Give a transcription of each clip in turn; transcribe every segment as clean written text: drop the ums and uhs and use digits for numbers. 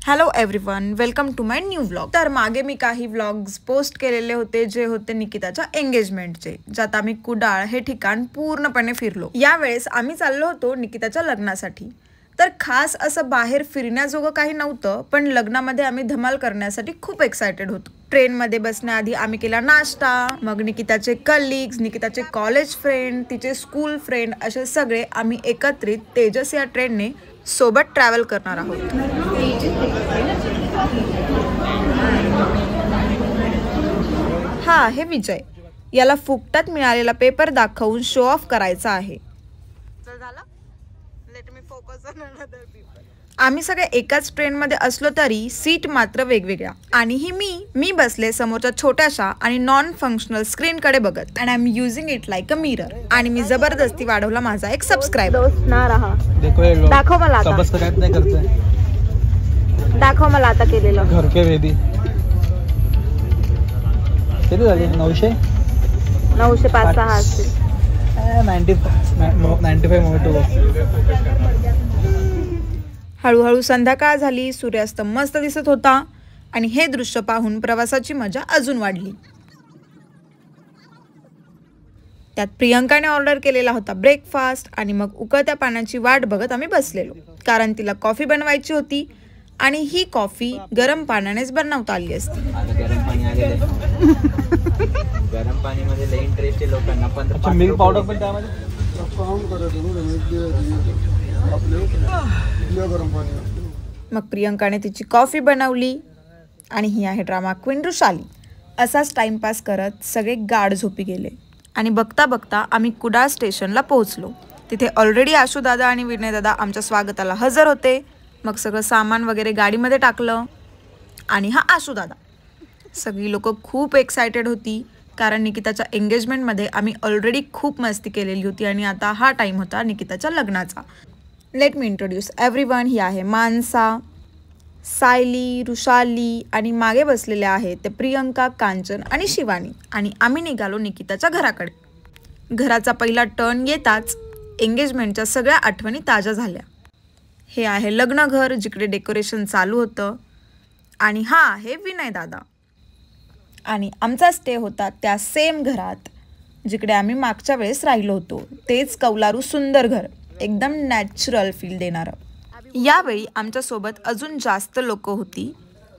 Hello everyone, welcome to my new vlog. तर मागे मी काही व्लॉग्स पोस्ट केलेले होते जे होते निकिताच्या एंगेजमेंटचे, ज्यात आम्ही कुडाळ हे ठिकाण पूर्णपणे फिरलो। यावेळेस आम्ही चाललो होतो निकिताच्या लग्नासाठी। तर खास असं बाहेर फिरण्याजोगं काही नव्हतं, पण लग्नामध्ये आम्ही धमाल करण्यासाठी खूप एक्साइटेड होतो। ट्रेनमध्ये बसण्याआधी आम्ही केला नाश्ता, मग निकिताचे कलिग्स, निकिताचे कॉलेज फ्रेंड, तिचे स्कूल फ्रेंड असे सगळे आम्ही एकत्रित तेजस या ट्रेनने सोबत ट्रॅव्हल करणार आहोत। हा आहे विजय, याला फुकटात मिळालेला पेपर दाखवून शो ऑफ करायचा आहे। आम्ही सगळे एकाच ट्रेन मध्ये असलो तरी सीट मात्र वेगवेगळ्या, आणि ही मी बसले समोरच्या छोट्याशा आणि नॉन फंक्शनल स्क्रीन कडे बघत, and I am using it like a mirror. आणि मी जबरदस्ती वाढवला माझा एक सबस्क्राइबर। दाखव मला आता, सबस्क्राइब नाही करते, दाखव मला आता केलेलं। घर के वेदी किती झाले? 905 असतील। 95 मोमेंट। हळूहळू संध्याकाळ झाली, सूर्यास्त मस्त दिसत होता, आणि हे दृश्य पाहून प्रवासाची मजा अजून वाढली। त्यात प्रियंकाने ऑर्डर केलेला होता ब्रेकफास्ट, आणि मग उकळत्या पाण्याची वाट बघत आम्ही बसलेलो, कारण तिला कॉफी बनवायची होती, आणि ही कॉफी गरम पाण्यानेच बनवता आली असती। गरम पाणी मध्ये लई इंटरेस्ट आहे लोकांना, पण मिल्क पावडर पण त्यामध्ये मग प्रियंकाने तिची कॉफी बनवली, आणि ही आहे ड्रामा क्वीन रुशाली। असाच टाइमपास करत सगळे गाढ झोपी गेले, आणि बघता बघता आम्ही कुडाळ स्टेशनला पोहोचलो। तिथे ऑलरेडी आशू दादा आणि विनय दादा आमच्या स्वागताला हजर होते। मग सगळं सामान वगैरे गाडीमध्ये टाकलं, आणि हा आशू दादा। सगळी लोक खूप एक्सायटेड होती, कारण निकिताच्या एंगेजमेंटमध्ये आम्ही ऑलरेडी खूप मस्ती केलेली होती, आणि आता हा टाइम होता निकिताच्या लग्नाचा। Let me introduce everyone. ही आहे मानसा, सायली, रुशाली, आणि मागे बसलेले आहेत ते प्रियंका, कांचन आणि शिवानी। आणि आम्ही निघालो निकिताच्या घराकडे। घराचा पहिला टर्न येताच एंगेजमेंटच्या सगळ्या आठवणी ताज्या झाल्या। हे आहे लग्नघर, जिकडे डेकोरेशन चालू होतं, आणि हा आहे विनय दादा। आणि आमचा स्टे होता त्या सेम घरात जिकडे आम्ही मागच्या वेळेस राहिलो होतो, तेच कौलारू सुंदर घर, एकदम नॅचरल फील देणारं। यावेळी आमच्यासोबत अजून जास्त लोक होती,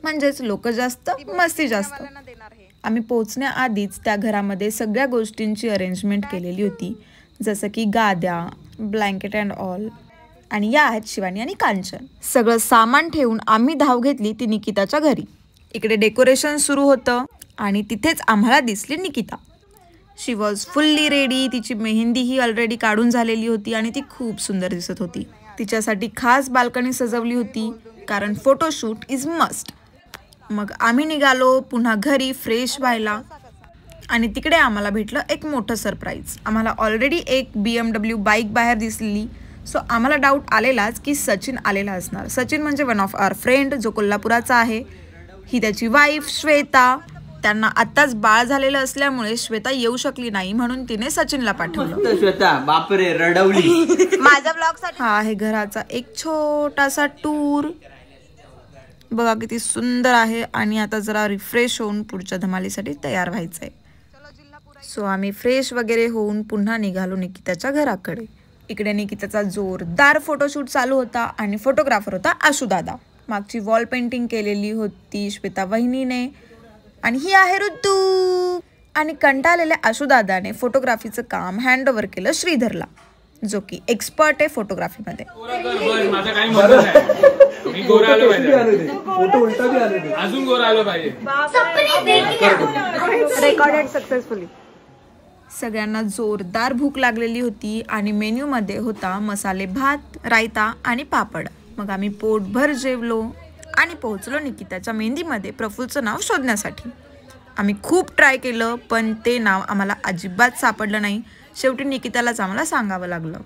म्हणजेच लोक जास्त मस्ती जास्त। आम्ही पोहोचण्याआधीच त्या घरामध्ये सगळ्या गोष्टींची अरेंजमेंट केलेली होती, जसं की गाद्या, ब्लँकेट अँड ऑल। आणि या आहेत शिवानी आणि कांचन। सगळं सामान ठेवून आम्ही धाव घेतली ती निकिताच्या घरी। इकडे डेकोरेशन सुरू होतं, आणि तिथेच आम्हाला दिसली निकिता। शी वॉज फुल्ली रेडी। तिची मेहंदी ही ऑलरेडी काढून झालेली होती, आणि ती खूप सुंदर दिसत होती। तिच्यासाठी खास बाल्कनी सजवली होती, कारण फोटोशूट इज मस्ट। मग आम्ही निघालो पुन्हा घरी फ्रेश व्हायला, आणि तिकडे आम्हाला भेटलं एक मोठं सरप्राईज। आम्हाला ऑलरेडी एक BMW बाईक बाहेर दिसलेली, सो आम्हाला डाऊट आलेलाच की सचिन आलेला असणार। सचिन म्हणजे वन ऑफ आवर फ्रेंड, जो कोल्हापुराचा आहे। ही त्याची वाईफ श्वेता। त्यांना आत्ताच बाळ झालेलं असल्यामुळे श्वेता येऊ शकली नाही, म्हणून तिने सचिनला पाठवलं। श्वेता बापरे रडवली। माझा ब्लॉग हा आहे घराचा एक छोटासा टूर, बघा किती सुंदर आहे। आणि आता जरा रिफ्रेश होऊन पुढच्या धमालीसाठी तयार व्हायचंय। सो आम्ही फ्रेश वगैरे होऊन पुन्हा निघालो निकिताच्या घराकडे। इकडे निकिताचा जोरदार फोटोशूट चालू होता, आणि फोटोग्राफर होता आशू दादा। मागची वॉल पेंटिंग केलेली होती श्वेता वहिनीने, आणि ही आहे ऋतू। आणि कंटाळलेल्या आशू दादाने फोटोग्राफीचं काम हँड ओव्हर केलं श्रीधरला, जो की एक्सपर्ट आहे फोटोग्राफीमध्ये। Recorded successfully. सगळ्यांना जोरदार भूक लागलेली होती, आणि मेन्यूमध्ये होता मसाले भात, रायता आणि पापड। मग आम्ही पोटभर जेवलो, आणि पोहोचलो निकिताच्या मेहंदीमध्ये प्रफुल्लचं नाव शोधण्यासाठी। आम्ही खूप ट्राय केलं, पण ते नाव आम्हाला अजिबात सापडलं नाही। शेवटी निकितालाच आम्हाला सांगावं लागलं।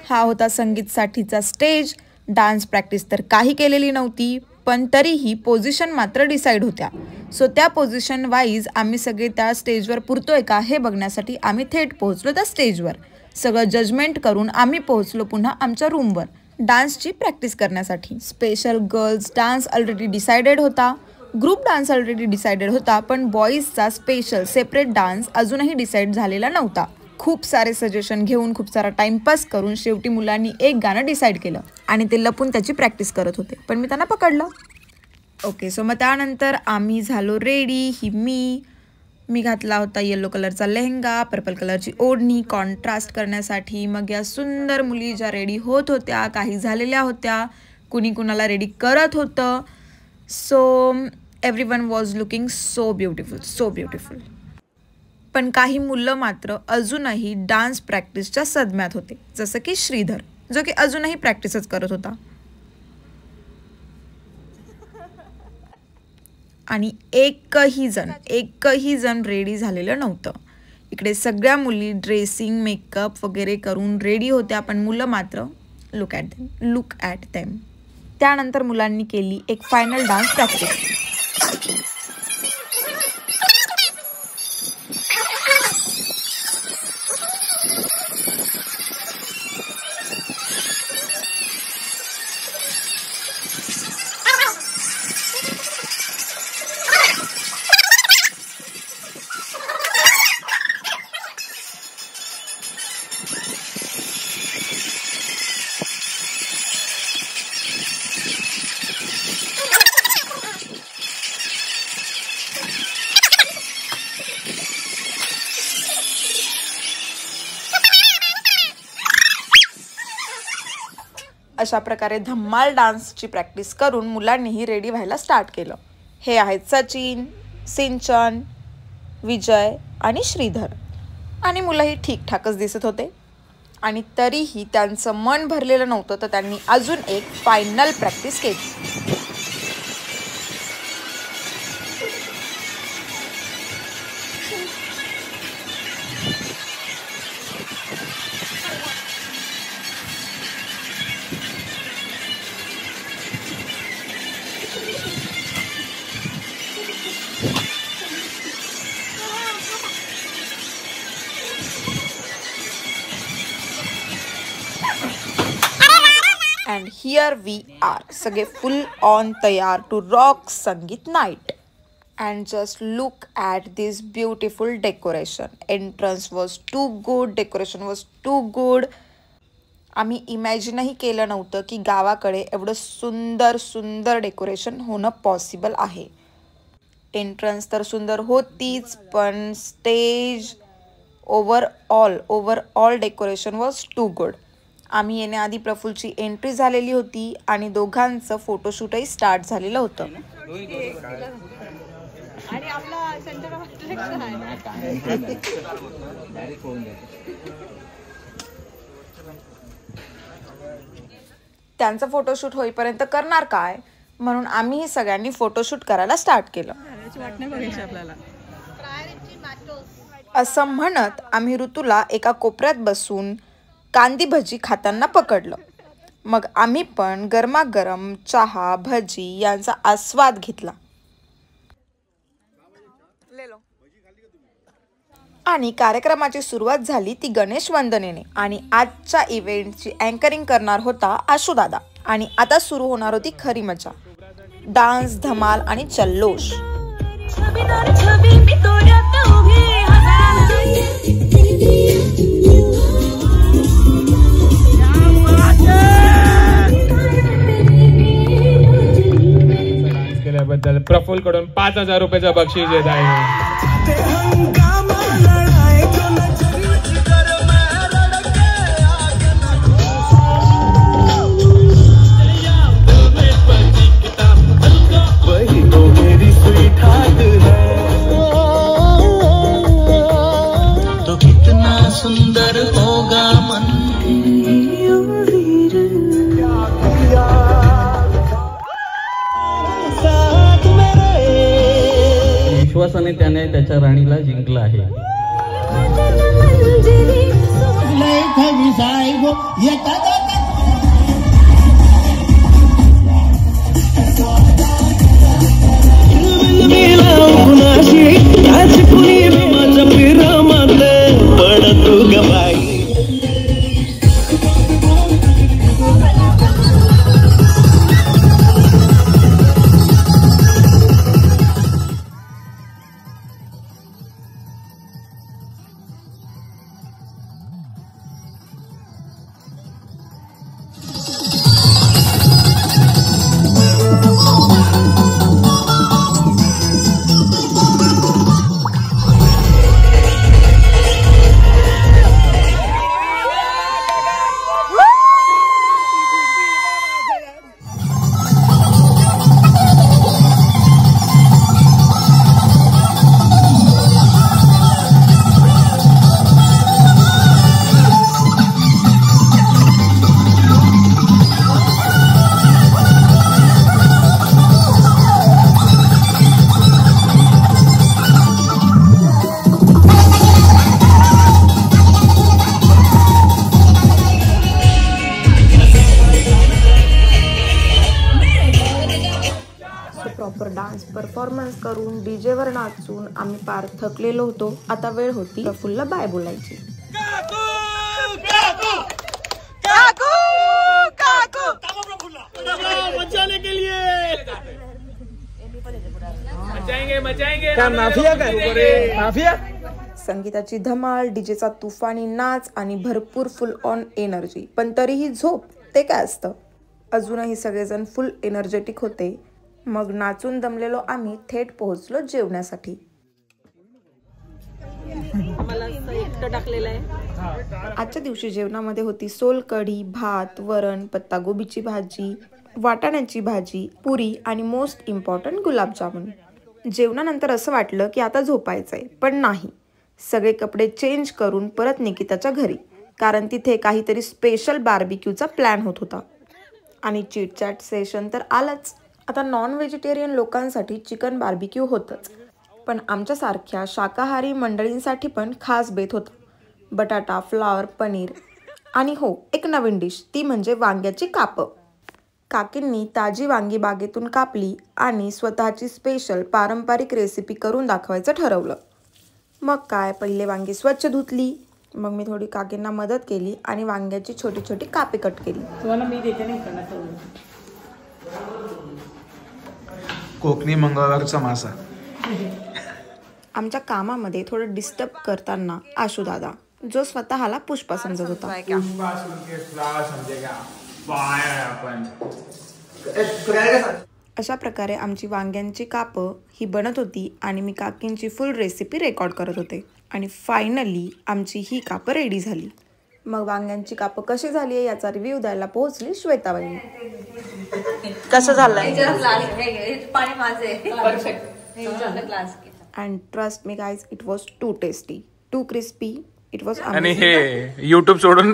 हा होता संगीतसाठीचा स्टेज। डान्स प्रॅक्टिस तर काही केलेली नव्हती, पण तरीही पोझिशन मात्र डिसाईड होत्या। सो त्या पोझिशन वाईज आम्ही सगळे त्या स्टेजवर पुरतोय का हे बघण्यासाठी आम्ही थेट पोहोचलो त्या स्टेजवर। सगळं जजमेंट करून आम्ही पोहोचलो पुन्हा आमच्या रूमवर, डान्सची प्रॅक्टिस करण्यासाठी. Special girls dance already decided होता, ग्रुप डान्स ऑलरेडी डिसाइडेड होता, पण बॉईजचा स्पेशल सेपरेट डान्स अजूनही डिसाईड झालेला नव्हता. खूप सारे सजेशन घेऊन, खूप सारा टाइमपास करून शेवटी मुलांनी एक गाणं डिसाईड केलं आणि ते लपून त्याची प्रॅक्टिस करत होते, पण मी त्यांना पकडलं. ओके, सो मग त्यानंतर आम्ही झालो रेडी. मी घातला होता येलो कलरचा लेहंगा, पर्पल कलरची ओढणी कॉन्ट्रास्ट करण्यासाठी. मग या सुंदर मुली ज्या रेडी होत होत्या, काही झालेल्या होत्या, कुणी कुणाला रेडी करत होतं. So everyone was looking so beautiful, so beautiful. पण काही मुलं मात्र अजूनही डान्स प्रॅक्टिसच्या सदम्यात होते, जसं की श्रीधर, जो की अजूनही प्रॅक्टिसच करत होता. आणि एकही जण रेडी झालेलं नव्हतं. इकडे सगळ्या मुली ड्रेसिंग, मेकअप वगैरे करून रेडी होत्या, पण मुलं मात्र लुक ॲट देम. त्यानंतर मुलांनी केली एक फायनल डान्स प्रॅक्टिस. अशा प्रकारे धम्माल डान्सची प्रॅक्टिस करून मुलांनीही रेडी व्हायला स्टार्ट केलं. हे आहेत सचिन, सिंचन, विजय आणि श्रीधर. आणि मुलंही ठीकठाकच दिसत होते. आणि तरीही त्यांचं मन भरलेलं नव्हतं, तर त्यांनी अजून एक फायनल प्रॅक्टिस केली. And here we are, सगळे full on तयार to rock संगीत night. And just look at this beautiful decoration. Entrance was too good, decoration was too good. आम्ही इमॅजिनही केलं नव्हतं की गावाकडे एवढं सुंदर डेकोरेशन होणं पॉसिबल आहे. एंट्रन्स तर सुंदर होतीच, पण stage overall decoration was too good. आम्ही येण्याआधी प्रफुल्लची एंट्री झालेली होती आणि दोघांचं फोटोशूटही स्टार्ट झालेलं होतं. त्यांचं फोटोशूट होईपर्यंत करणार काय, म्हणून आम्ही सगळ्यांनी फोटोशूट करायला स्टार्ट केलं. असं म्हणत आम्ही ऋतूला एका कोपऱ्यात बसून कांदी भजी खाताना पकडलं. मग आम्ही पण गरमागरम चहा, भजी यांचा आस्वाद घेतला. आणि कार्यक्रमाची सुरुवात झाली ती गणेश वंदनेने. आणि आजच्या इव्हेंटची अँकरिंग करणार होता आशू दादा. आणि आता सुरू होणार होती खरी मजा, डान्स, धमाल आणि जल्लोष. केल्याबद्दल प्रफुल्ल कडून 5,000 रुपयाचं बक्षीस देत आहे. सुंदर होगा मन. विश्वासाने त्याने त्याच्या राणीला जिंकलं आहे. परफॉर्मन्स करून डीजेवर नाचून आम्ही पार थकलेलो होतो. आता वेळ होती फुल्ला बाय बोलायची. संगीताची धमाल, डीजेचा तुफानी नाच आणि भरपूर फुल ऑन एनर्जी. पण तरीही झोप ते काय असतं. अजूनही सगळेजण फुल एनर्जेटिक होते. मग नाचून दमलेलो आम्ही थेट पोहोचलो जेवण्यासाठी. आजच्या दिवशी जेवणामध्ये होती सोलकढी, भात, वरण, पत्तागोबीची भाजी, वाटाण्याची भाजी, पुरी आणि मोस्ट इम्पॉर्टंट गुलाबजामुन. जेवणानंतर असं वाटलं की आता झोपायचंय, पण नाही. सगळे कपडे चेंज करून परत निकिताच्या घरी, कारण तिथे काहीतरी स्पेशल बार्बिक्यूचा प्लॅन होत होता. आणि चिटचॅट सेशन तर आलंच. आता नॉन व्हेजिटेरियन लोकांसाठी चिकन बार्बिक्यू होतंच, पण आमच्यासारख्या शाकाहारी मंडळींसाठी पण खास बेत होता. बटाटा, फ्लॉवर, पनीर आणि हो, एक नवीन डिश, ती म्हणजे वांग्याची कापं. काकींनी ताजी वांगी बागेतून कापली आणि स्वतःची स्पेशल पारंपरिक रेसिपी करून दाखवायचं ठरवलं. मग काय, पहिले वांगी स्वच्छ धुतली. मग मी थोडी काकींना मदत केली आणि वांग्याची छोटी छोटी कापे कट केली. कोकणी मंगळवारचा मासा. आमच्या कामामध्ये थोडं डिस्टर्ब करताना आशू दादा, जो स्वतःला पुष्पा समजत होता, अशा प्रकारे आमची वांग्यांची कापं ही बनत होती आणि मी काकींची फुल रेसिपी रेकॉर्ड करत होते. आणि फायनली आमची ही कापं रेडी झाली. मग वांग्यांची कापं कशी झाली आहे याचा रिव्ह्यू द्यायला पोहोचली श्वेताबाई. कसं झालंय? And trust me guys, it was too tasty, too crispy, it was. आणि हे युट्यूब सोडून,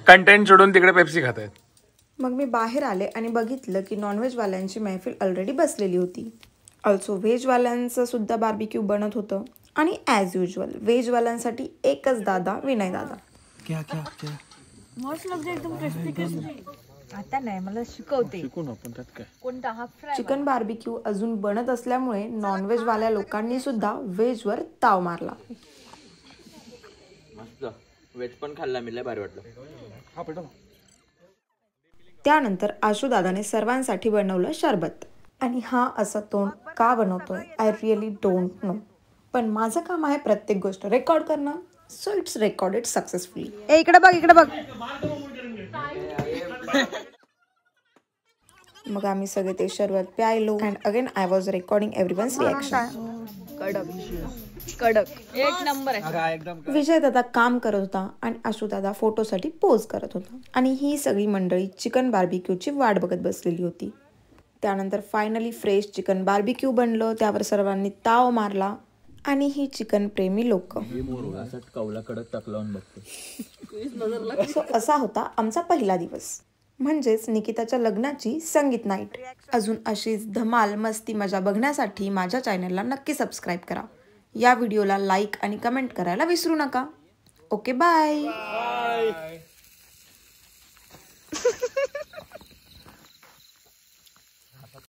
कंटेंट सोडून तिकडे पेप्सी खात आहेत. मग मी बाहेर आले आणि बघितलं की नॉनव्हेजवाल्यांची महफिल ऑलरेडी बसलेली होती. ऑल्सो व्हेजवाल्यांचं सुद्धा बार्बिक्यू बनत होतं. आणि ॲज युजल व्हेजवाल्यांसाठी एकच दादा, विनय दादा. आता नाही, मला शिकवते. चिकन बार्बिक्यू अजून बनत असल्यामुळे नॉनव्हेजवाल्या लोकांनी सुद्धा व्हेजवर ताव मारला. मस्त व्हेज पण खाल्ला, मी लय भारी वाटलं. त्यानंतर आशुदादाने सर्वांसाठी बनवलं शरबत. आणि हा असं तोंड का बनवतोय आय रिअली डोंट नो. पण माझं काम आहे प्रत्येक गोष्ट रेकॉर्ड करणं. So it's recorded successfully. इकडे बघ, इकडे बघ. मग आम्ही सगळे ते शरबत प्यायलो. And again I was recording everyone's reaction. कडक एक नंबर आहे. विजय दादा काम करत होता आणि आशुदादा फोटोसाठी पोज करत होता. आणि ही सगळी मंडळी चिकन बार्बिक्यूची वाट बघत बसलेली होती. त्यानंतर फायनली फ्रेश चिकन बार्बिक्यू बनलं. त्यावर सर्वांनी ताव मारला. आणि ही चिकन प्रेमी लोक. सो असा होता आमचा पहिला दिवस, म्हणजेच निकिताच्या लग्नाची संगीत नाईट. अजून अशीच धमाल मस्ती मजा बघण्यासाठी माझ्या चॅनलला नक्की सबस्क्राईब करा. या व्हिडिओला लाईक आणि कमेंट करायला विसरू नका. Okay, bye.